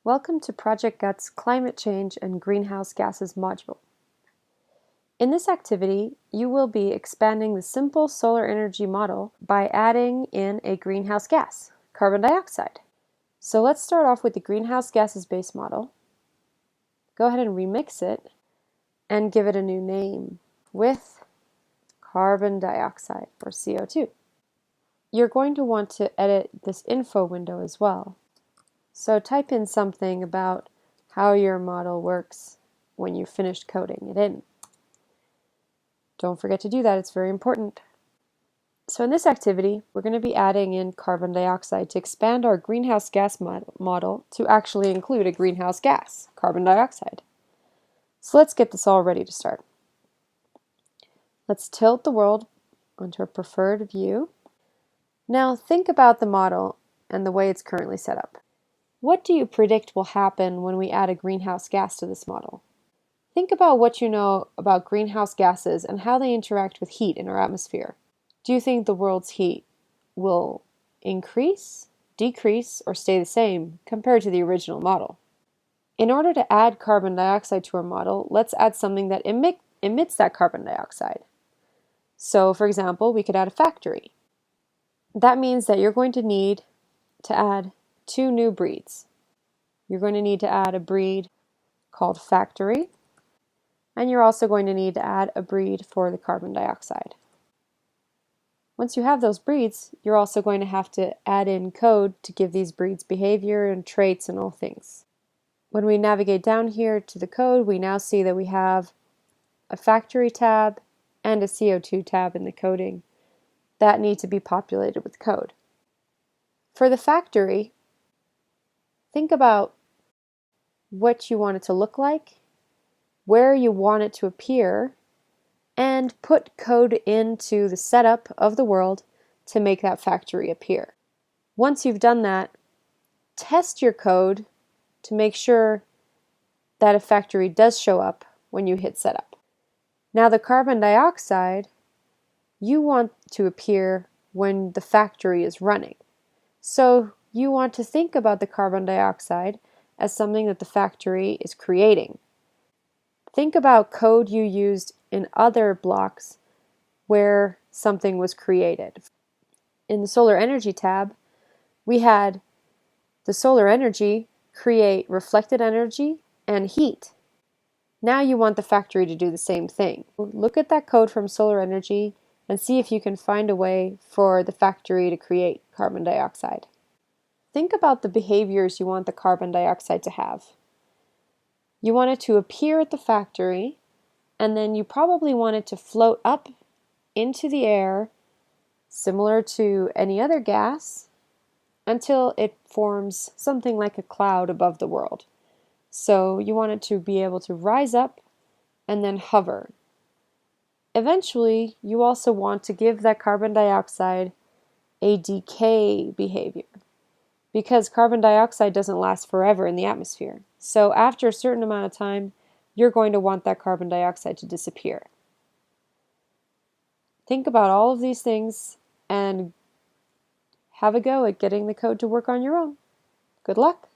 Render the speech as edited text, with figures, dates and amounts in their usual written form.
Welcome to Project GUT's Climate Change and Greenhouse Gases module. In this activity, you will be expanding the simple solar energy model by adding in a greenhouse gas, carbon dioxide. So let's start off with the greenhouse gases base model. Go ahead and remix it and give it a new name with carbon dioxide, or CO2. You're going to want to edit this info window as well. So type in something about how your model works when you've finished coding it in. Don't forget to do that, it's very important. So in this activity, we're going to be adding in carbon dioxide to expand our greenhouse gas model to actually include a greenhouse gas, carbon dioxide. So let's get this all ready to start. Let's tilt the world onto a preferred view. Now think about the model and the way it's currently set up. What do you predict will happen when we add a greenhouse gas to this model? Think about what you know about greenhouse gases and how they interact with heat in our atmosphere. Do you think the world's heat will increase, decrease, or stay the same compared to the original model? In order to add carbon dioxide to our model, let's add something that emits that carbon dioxide. So, for example, we could add a factory. That means that you're going to need to add two new breeds. You're going to need to add a breed called factory, and you're also going to need to add a breed for the carbon dioxide. Once you have those breeds, you're also going to have to add in code to give these breeds behavior and traits and all things. When we navigate down here to the code, we now see that we have a factory tab and a CO2 tab in the coding that need to be populated with code. For the factory, think about what you want it to look like, where you want it to appear, and put code into the setup of the world to make that factory appear. Once you've done that, test your code to make sure that a factory does show up when you hit setup. Now the carbon dioxide, you want to appear when the factory is running. So you want to think about the carbon dioxide as something that the factory is creating. Think about code you used in other blocks where something was created. In the solar energy tab, we had the solar energy create reflected energy and heat. Now you want the factory to do the same thing. Look at that code from solar energy and see if you can find a way for the factory to create carbon dioxide. Think about the behaviors you want the carbon dioxide to have. You want it to appear at the factory, and then you probably want it to float up into the air, similar to any other gas, until it forms something like a cloud above the world. So you want it to be able to rise up and then hover. Eventually, you also want to give that carbon dioxide a decay behavior, because carbon dioxide doesn't last forever in the atmosphere. So after a certain amount of time, you're going to want that carbon dioxide to disappear. Think about all of these things and have a go at getting the code to work on your own. Good luck!